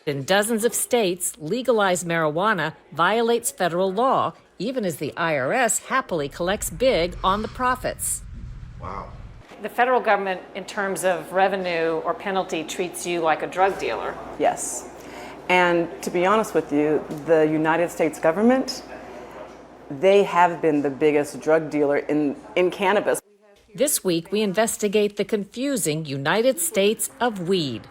In dozens of states, legalized marijuana violates federal law, even as the IRS happily collects big on the profits. Wow. The federal government, in terms of revenue or penalty, treats you like a drug dealer. Yes. And to be honest with you, the United States government, they have been the biggest drug dealer in cannabis. This week, we investigate the confusing United States of weed.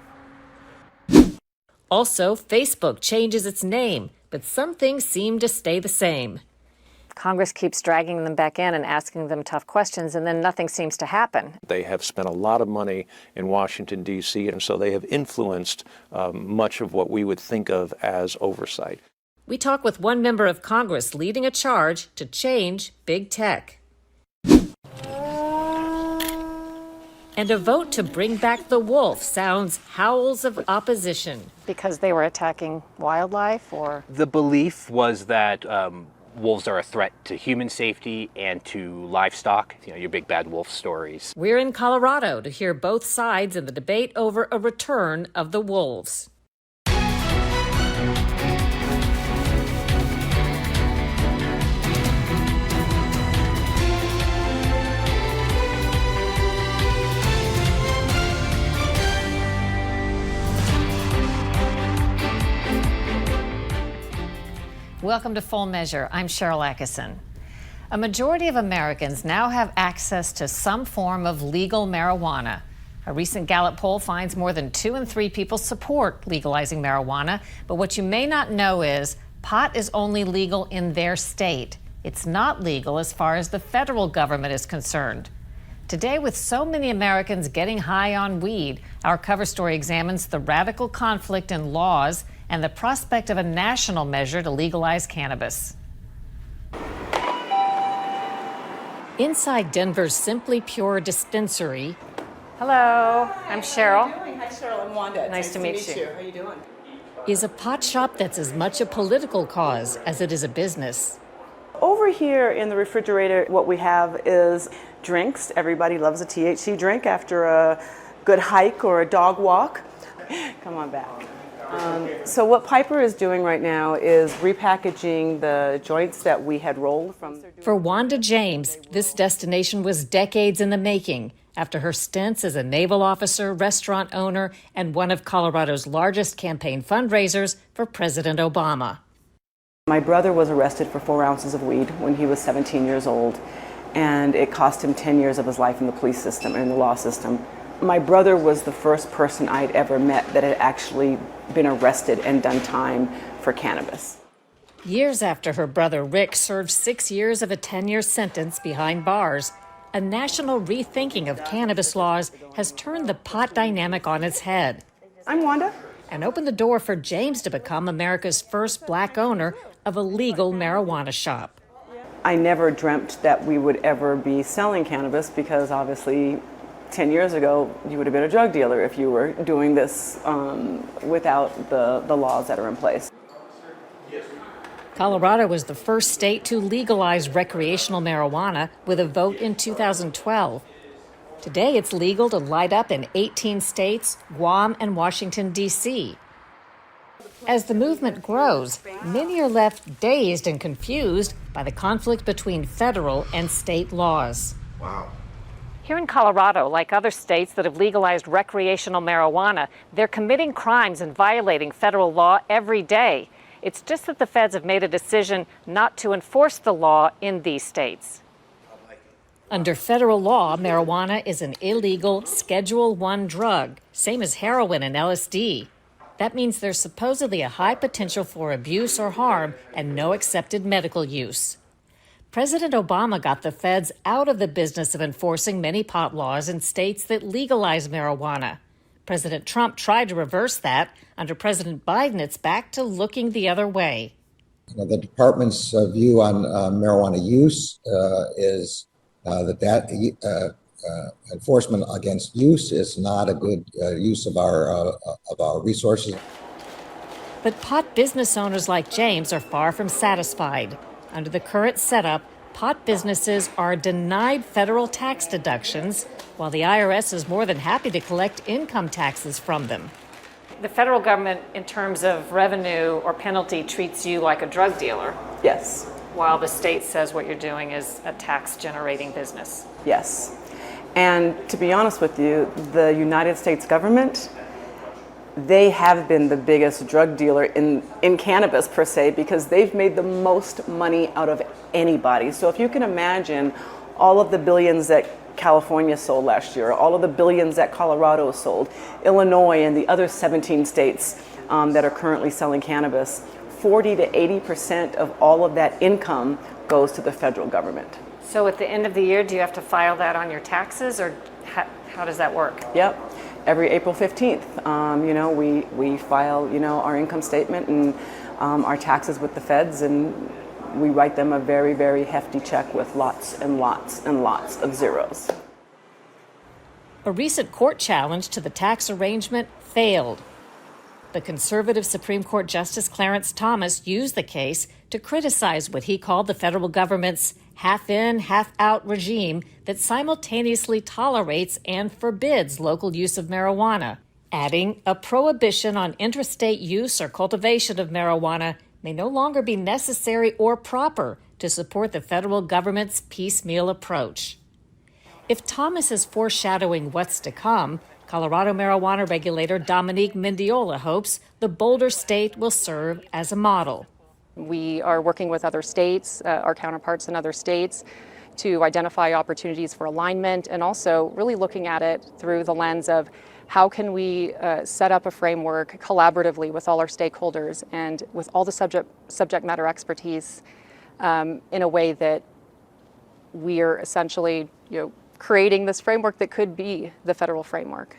Also, Facebook changes its name, but some things seem to stay the same. Congress keeps dragging them back in and asking them tough questions, and then nothing seems to happen. They have spent a lot of money in Washington, D.C., and so they have influenced much of what we would think of as oversight. We talk with one member of Congress leading a charge to change big tech. And a vote to bring back the wolf sounds howls of opposition. Because they were attacking wildlife, or? The belief was that wolves are a threat to human safety and to livestock, your big bad wolf stories. We're in Colorado to hear both sides in the debate over a return of the wolves. Welcome to Full Measure. I'm Sharyl Attkisson. A majority of Americans now have access to some form of legal marijuana. A recent Gallup poll finds more than 2 in 3 people support legalizing marijuana. But what you may not know is pot is only legal in their state. It's not legal as far as the federal government is concerned. Today, with so many Americans getting high on weed, our cover story examines the radical conflict in laws and the prospect of a national measure to legalize cannabis. Inside Denver's Simply Pure dispensary. Hello, I'm Sharyl. Hi, Cheryl. I'm Wanda. Nice to meet you. How are you doing? Is a pot shop that's as much a political cause as it is a business. Over here in the refrigerator, what we have is drinks. Everybody loves a THC drink after a good hike or a dog walk. Come on back. So what Piper is doing right now is repackaging the joints that we had rolled from. For Wanda James, this destination was decades in the making after her stints as a naval officer, restaurant owner, and one of Colorado's largest campaign fundraisers for President Obama. My brother was arrested for 4 ounces of weed when he was 17 years old, and it cost him 10 years of his life in the police system and in the law system. My brother was the first person I'd ever met that had actually been arrested and done time for cannabis. Years after her brother Rick served 6 years of a 10-year sentence behind bars, a national rethinking of cannabis laws has turned the pot dynamic on its head. I'm Wanda. And opened the door for James to become America's first black owner of a legal marijuana shop. I never dreamt that we would ever be selling cannabis because obviously 10 years ago, you would have been a drug dealer if you were doing this without the laws that are in place. Colorado was the first state to legalize recreational marijuana with a vote in 2012. Today, it's legal to light up in 18 states, Guam, and Washington, D.C. As the movement grows, many are left dazed and confused by the conflict between federal and state laws. Wow. Here in Colorado, like other states that have legalized recreational marijuana, they're committing crimes and violating federal law every day. It's just that the feds have made a decision not to enforce the law in these states. Under federal law, marijuana is an illegal Schedule I drug, same as heroin and LSD. That means there's supposedly a high potential for abuse or harm and no accepted medical use. President Obama got the feds out of the business of enforcing many pot laws in states that legalize marijuana. President Trump tried to reverse that. Under President Biden, it's back to looking the other way. The department's view on marijuana use is that enforcement against use is not a good use of our resources. But pot business owners like James are far from satisfied. Under the current setup, pot businesses are denied federal tax deductions, while the IRS is more than happy to collect income taxes from them. The federal government, in terms of revenue or penalty, treats you like a drug dealer, Yes, while the state says what you're doing is a tax-generating business. yes. And to be honest with you, the United States government, they have been the biggest drug dealer in cannabis per se, because they've made the most money out of anybody. So if you can imagine all of the billions that California sold last year, all of the billions that Colorado sold, Illinois and the other 17 states that are currently selling cannabis, 40 to 80% of all of that income goes to the federal government. So at the end of the year, do you have to file that on your taxes, or how does that work? Yep. Every April 15th, we file, our income statement and our taxes with the feds, and we write them a very, very hefty check with lots and lots and lots of zeros. A recent court challenge to the tax arrangement failed. The conservative Supreme Court Justice Clarence Thomas used the case to criticize what he called the federal government's half-in, half-out regime that simultaneously tolerates and forbids local use of marijuana, adding a prohibition on interstate use or cultivation of marijuana may no longer be necessary or proper to support the federal government's piecemeal approach. If Thomas is foreshadowing what's to come, Colorado marijuana regulator Dominique Mendiola hopes the Boulder state will serve as a model. We are working with other states, our counterparts in other states, to identify opportunities for alignment, and also really looking at it through the lens of how can we set up a framework collaboratively with all our stakeholders and with all the subject matter expertise in a way that we are essentially creating this framework that could be the federal framework.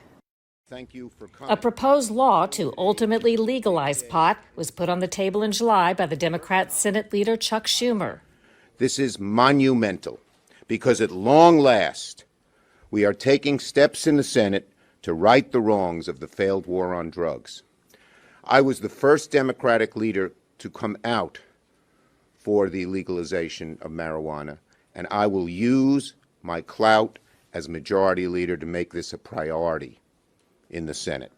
Thank you for coming. A proposed law to ultimately legalize pot was put on the table in July by the Democrat Senate leader Chuck Schumer. This is monumental because at long last we are taking steps in the Senate to right the wrongs of the failed war on drugs. I was the first Democratic leader to come out for the legalization of marijuana, and I will use my clout as majority leader to make this a priority in the Senate.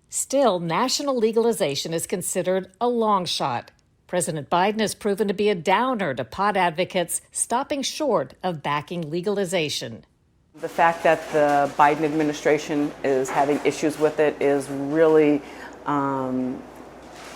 Still, national legalization is considered a long shot. President Biden has proven to be a downer to pot advocates, stopping short of backing legalization. The fact that the Biden administration is having issues with it is really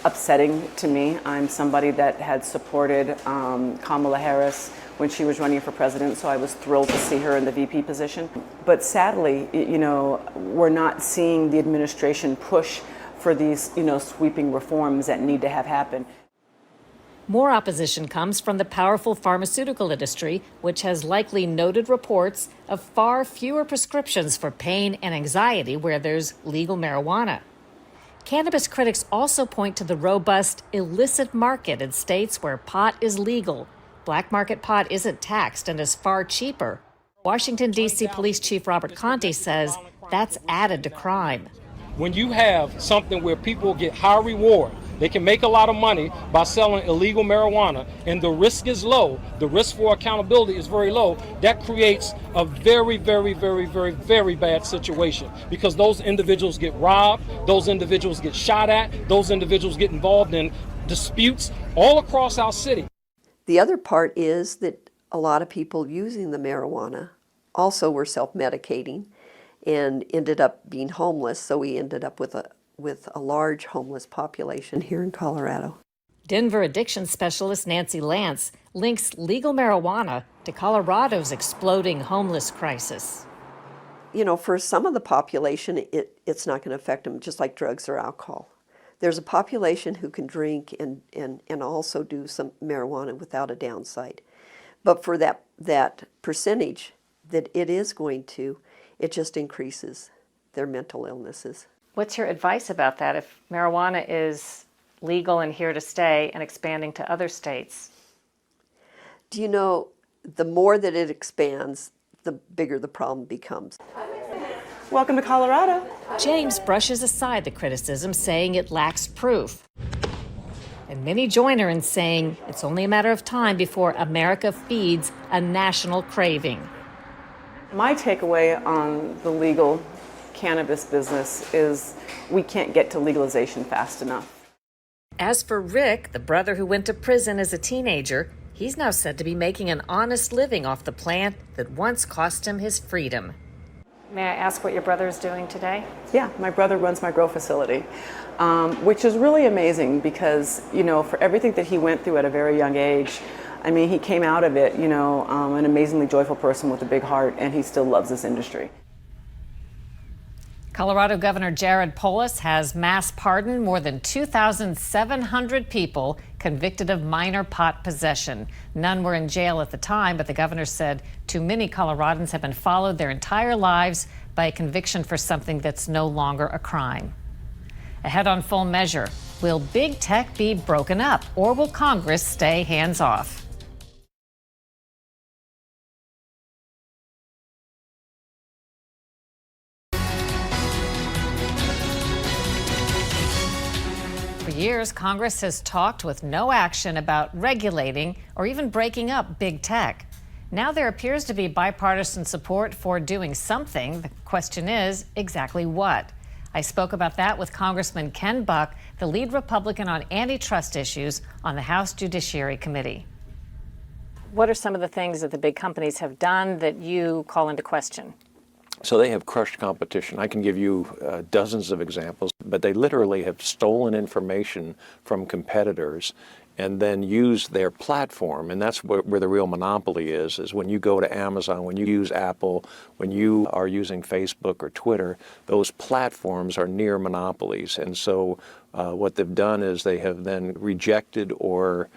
upsetting to me. I'm somebody that had supported Kamala Harris when she was running for president, so I was thrilled to see her in the VP position. But sadly, we're not seeing the administration push for these, sweeping reforms that need to have happen. More opposition comes from the powerful pharmaceutical industry, which has likely noted reports of far fewer prescriptions for pain and anxiety where there's legal marijuana. Cannabis critics also point to the robust illicit market in states where pot is legal. Black market pot isn't taxed and is far cheaper. Washington, D.C. Police Chief Robert Conte says that's added to crime. When you have something where people get high reward, they can make a lot of money by selling illegal marijuana, and the risk is low, the risk for accountability is very low, that creates a very, very, very, very, very bad situation, because those individuals get robbed, those individuals get shot at, those individuals get involved in disputes all across our city. The other part is that a lot of people using the marijuana also were self-medicating and ended up being homeless, so we ended up with a large homeless population here in Colorado. Denver addiction specialist Nancy Lance links legal marijuana to Colorado's exploding homeless crisis. For some of the population, it's not going to affect them, just like drugs or alcohol. There's a population who can drink and also do some marijuana without a downside. But for that percentage that it is going to, it just increases their mental illnesses. What's your advice about that if marijuana is legal and here to stay and expanding to other states? Do you know, the more that it expands, the bigger the problem becomes. Welcome to Colorado. James brushes aside the criticism, saying it lacks proof. And many join her in saying it's only a matter of time before America feeds a national craving. My takeaway on the legal cannabis business is we can't get to legalization fast enough. As for Rick, the brother who went to prison as a teenager, he's now said to be making an honest living off the plant that once cost him his freedom. May I ask what your brother is doing today? Yeah, my brother runs my grow facility, which is really amazing because, for everything that he went through at a very young age, I mean, he came out of it, an amazingly joyful person with a big heart, and he still loves this industry. Colorado Governor Jared Polis has mass pardoned more than 2,700 people convicted of minor pot possession. None were in jail at the time, but the governor said too many Coloradans have been followed their entire lives by a conviction for something that's no longer a crime. Ahead on Full Measure, will big tech be broken up, or will Congress stay hands off? For years, Congress has talked with no action about regulating or even breaking up big tech. Now there appears to be bipartisan support for doing something. The question is, exactly what? I spoke about that with Congressman Ken Buck, the lead Republican on antitrust issues on the House Judiciary Committee. What are some of the things that the big companies have done that you call into question? So they have crushed competition. I can give you dozens of examples, but they literally have stolen information from competitors and then used their platform. And that's where the real monopoly is when you go to Amazon, when you use Apple, when you are using Facebook or Twitter, those platforms are near monopolies. And so what they've done is they have then rejected or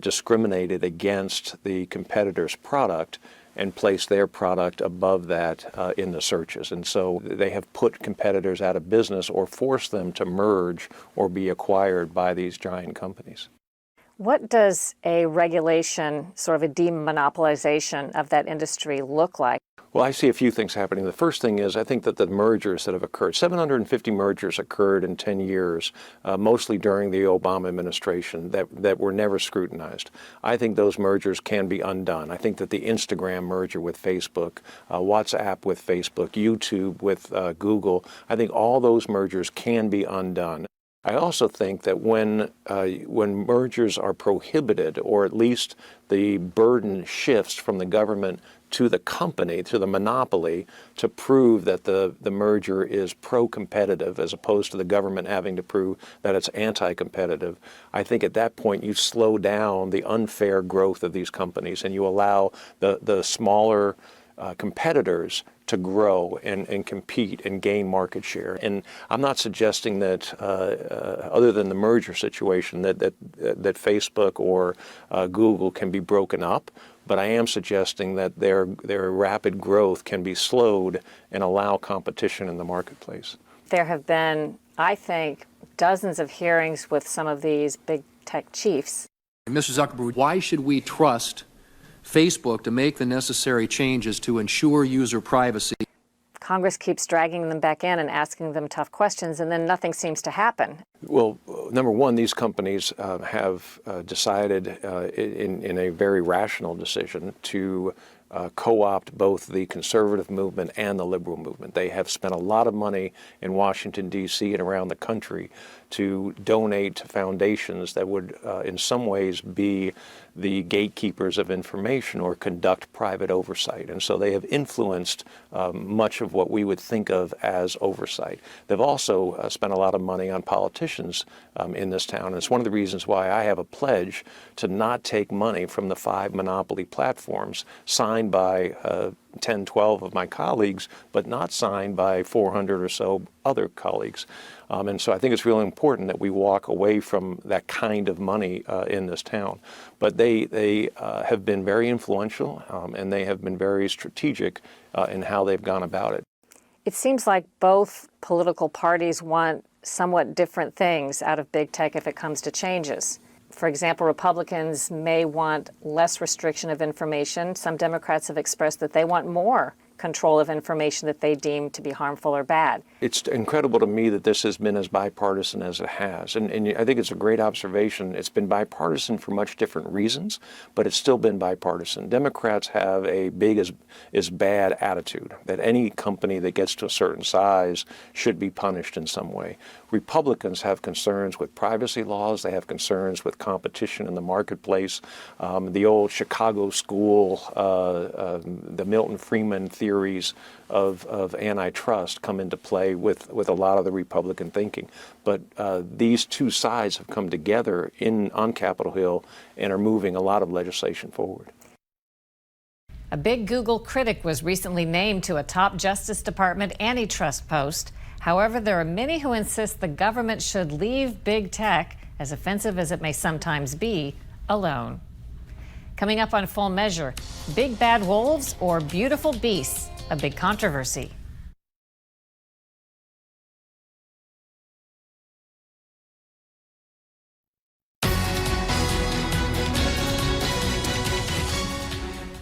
discriminated against the competitor's product and place their product above that in the searches. And so they have put competitors out of business or forced them to merge or be acquired by these giant companies. What does a regulation, sort of a demonopolization of that industry look like? Well, I see a few things happening. The first thing is I think that the mergers that have occurred, 750 mergers occurred in 10 years, mostly during the Obama administration, that were never scrutinized. I think those mergers can be undone. I think that the Instagram merger with Facebook, WhatsApp with Facebook, YouTube with Google, I think all those mergers can be undone. I also think that when mergers are prohibited, or at least the burden shifts from the government to the company, to the monopoly, to prove that the merger is pro-competitive as opposed to the government having to prove that it's anti-competitive, I think at that point you slow down the unfair growth of these companies and you allow the smaller competitors to grow and compete and gain market share. And I'm not suggesting that, other than the merger situation, that Facebook or Google can be broken up, but I am suggesting that their rapid growth can be slowed and allow competition in the marketplace. There have been, I think, dozens of hearings with some of these big tech chiefs. Mr. Zuckerberg, why should we trust Facebook to make the necessary changes to ensure user privacy? Congress keeps dragging them back in and asking them tough questions, and then nothing seems to happen. Well, number one, these companies have decided in a very rational decision to co-opt both the conservative movement and the liberal movement. They have spent a lot of money in Washington, D.C. and around the country to donate to foundations that would in some ways be the gatekeepers of information or conduct private oversight. And so they have influenced much of what we would think of as oversight. They've also spent a lot of money on politicians in this town. And it's one of the reasons why I have a pledge to not take money from the 5 monopoly platforms signed by 10, 12 of my colleagues, but not signed by 400 or so other colleagues. And so I think it's really important that we walk away from that kind of money in this town. But they have been very influential and they have been very strategic in how they've gone about it. It seems like both political parties want somewhat different things out of big tech if it comes to changes. For example, Republicans may want less restriction of information. Some Democrats have expressed that they want more control of information that they deem to be harmful or bad. It's incredible to me that this has been as bipartisan as it has. And I think it's a great observation. It's been bipartisan for much different reasons, but it's still been bipartisan. Democrats have a big is bad attitude that any company that gets to a certain size should be punished in some way. Republicans have concerns with privacy laws. They have concerns with competition in the marketplace. The old Chicago school, the Milton Friedman theories of antitrust come into play with a lot of the Republican thinking. But these two sides have come together on Capitol Hill and are moving a lot of legislation forward. A big Google critic was recently named to a top Justice Department antitrust post. However, there are many who insist the government should leave big tech, as offensive as it may sometimes be, alone. Coming up on Full Measure, big bad wolves or beautiful beasts? A big controversy.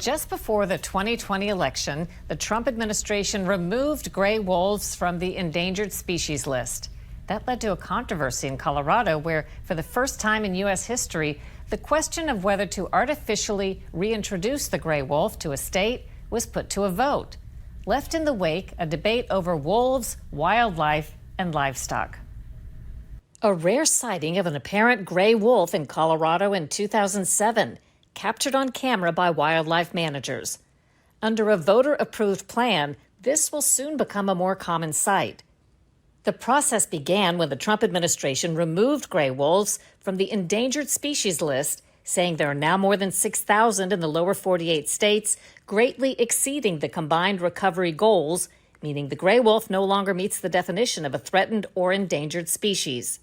Just before the 2020 election, the Trump administration removed gray wolves from the endangered species list. That led to a controversy in Colorado where, for the first time in U.S. history, the question of whether to artificially reintroduce the gray wolf to a state was put to a vote. Left in the wake, a debate over wolves, wildlife, and livestock. A rare sighting of an apparent gray wolf in Colorado in 2007, captured on camera by wildlife managers. Under a voter-approved plan, this will soon become a more common sight. The process began when the Trump administration removed gray wolves from the endangered species list, saying there are now more than 6,000 in the lower 48 states, greatly exceeding the combined recovery goals, meaning the gray wolf no longer meets the definition of a threatened or endangered species.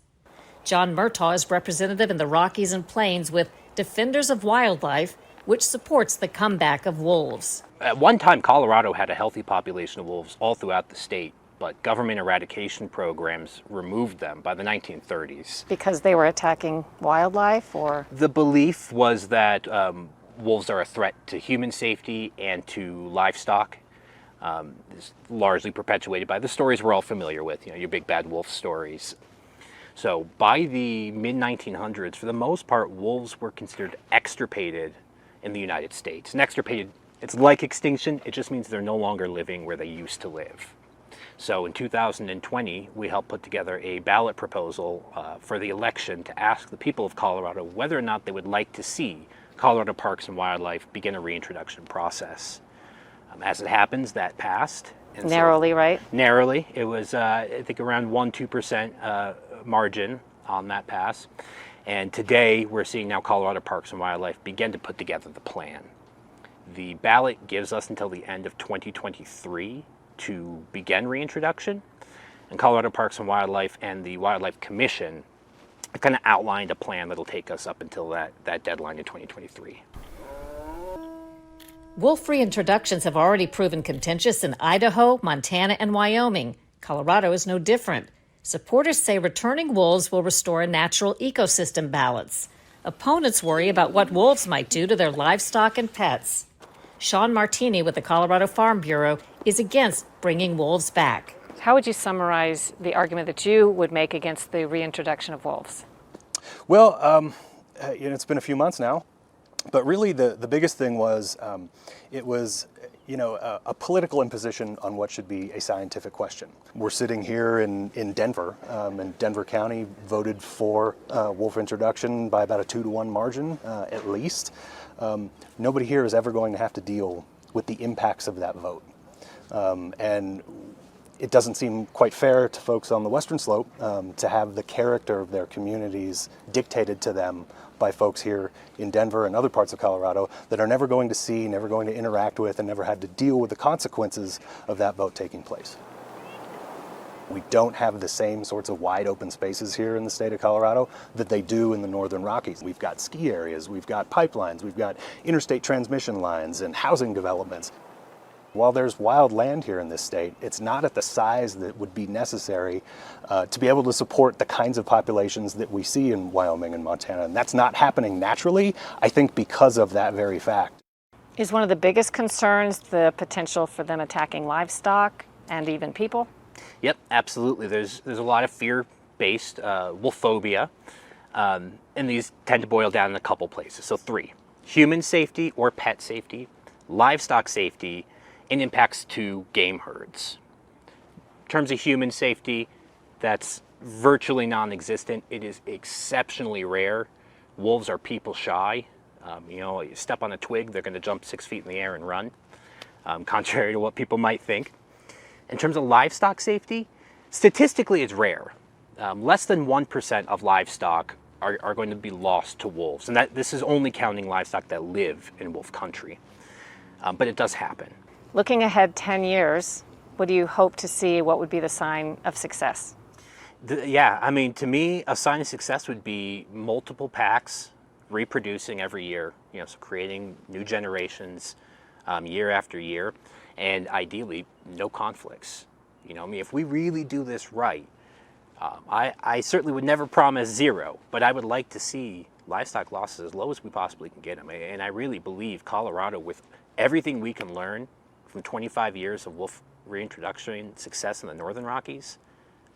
John Murrow is representative in the Rockies and Plains with Defenders of Wildlife, which supports the comeback of wolves. At one time, Colorado had a healthy population of wolves all throughout the state, but government eradication programs removed them by the 1930s. Because they were attacking wildlife, or? The belief was that wolves are a threat to human safety and to livestock. It's largely perpetuated by the stories we're all familiar with, your big bad wolf stories. So by the mid-1900s, for the most part, wolves were considered extirpated in the United States. And extirpated, it's like extinction, it just means they're no longer living where they used to live. So in 2020, we helped put together a ballot proposal for the election to ask the people of Colorado whether or not they would like to see Colorado Parks and Wildlife begin a reintroduction process. As it happens, that passed. And narrowly, right? Narrowly. It was, I think, around 1-2% margin on that pass. And today, we're seeing now Colorado Parks and Wildlife begin to put together the plan. The ballot gives us until the end of 2023 to begin reintroduction. And Colorado Parks and Wildlife and the Wildlife Commission have kind of outlined a plan that'll take us up until that deadline in 2023. Wolf reintroductions have already proven contentious in Idaho, Montana, and Wyoming. Colorado is no different. Supporters say returning wolves will restore a natural ecosystem balance. Opponents worry about what wolves might do to their livestock and pets. Sean Martini with the Colorado Farm Bureau is against bringing wolves back. How would you summarize the argument that you would make against the reintroduction of wolves? Well, it's been a few months now, but really the biggest thing was it was a political imposition on what should be a scientific question. We're sitting here in Denver, and Denver County voted for wolf introduction by about a 2-to-1 margin, at least. Nobody here is ever going to have to deal with the impacts of that vote. And it doesn't seem quite fair to folks on the Western Slope to have the character of their communities dictated to them by folks here in Denver and other parts of Colorado that are never going to see, never going to interact with, and never had to deal with the consequences of that vote taking place. We don't have the same sorts of wide open spaces here in the state of Colorado that they do in the Northern Rockies. We've got ski areas, we've got pipelines, we've got interstate transmission lines and housing developments. While there's wild land here in this state, it's not at the size that would be necessary to be able to support the kinds of populations that we see in Wyoming and Montana. And that's not happening naturally, I think, because of that very fact. Is one of the biggest concerns the potential for them attacking livestock and even people? Yep, absolutely. There's a lot of fear-based wolfophobia, and these tend to boil down in a couple places. So 3: human safety or pet safety, livestock safety, and impacts to game herds. In terms of human safety, that's virtually non-existent. It is exceptionally rare. Wolves are people shy. You step on a twig, they're going to jump 6 feet in the air and run, contrary to what people might think. In terms of livestock safety, statistically it's rare. Less than 1% of livestock are going to be lost to wolves. And this is only counting livestock that live in wolf country. But it does happen. Looking ahead 10 years, what do you hope to see? What would be the sign of success? To me, a sign of success would be multiple packs reproducing every year, so creating new generations year after year, and ideally no conflicts. If we really do this right, I certainly would never promise 0, but I would like to see livestock losses as low as we possibly can get them. And I really believe Colorado, with everything we can learn from 25 years of wolf reintroduction success in the Northern Rockies,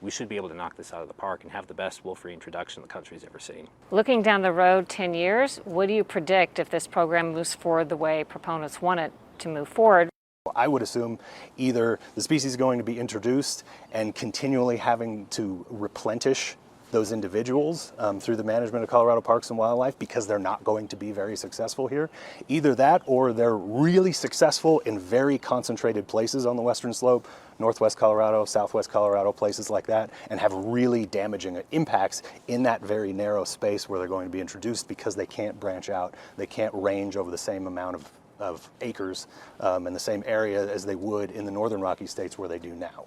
we should be able to knock this out of the park and have the best wolf reintroduction the country's ever seen. Looking down the road 10 years, what do you predict if this program moves forward the way proponents want it to move forward? I would assume either the species is going to be introduced and continually having to replenish those individuals through the management of Colorado Parks and Wildlife, because they're not going to be very successful here. Either that, or they're really successful in very concentrated places on the western slope, northwest Colorado, southwest Colorado, places like that, and have really damaging impacts in that very narrow space where they're going to be introduced, because they can't branch out, they can't range over the same amount of acres in the same area as they would in the Northern Rocky states where they do now.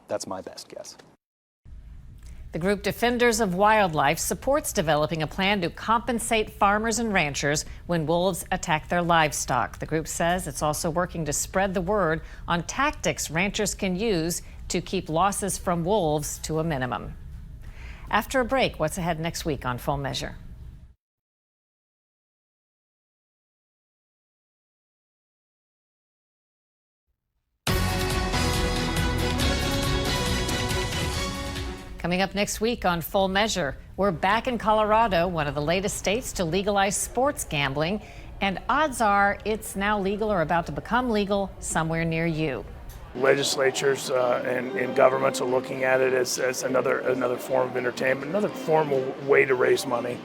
That's my best guess. The group Defenders of Wildlife supports developing a plan to compensate farmers and ranchers when wolves attack their livestock. The group says it's also working to spread the word on tactics ranchers can use to keep losses from wolves to a minimum. After a break, what's ahead next week on Full Measure? Coming up next week on Full Measure, we're back in Colorado, one of the latest states to legalize sports gambling, and odds are it's now legal or about to become legal somewhere near you. Legislatures and governments are looking at it as another form of entertainment, another formal way to raise money.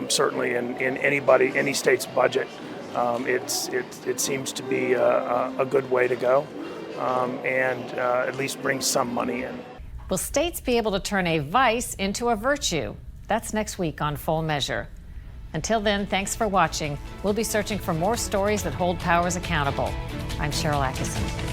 Certainly in any state's budget, it seems to be a good way to go, and at least bring some money in. Will states be able to turn a vice into a virtue? That's next week on Full Measure. Until then, thanks for watching. We'll be searching for more stories that hold powers accountable. I'm Sharyl Attkisson.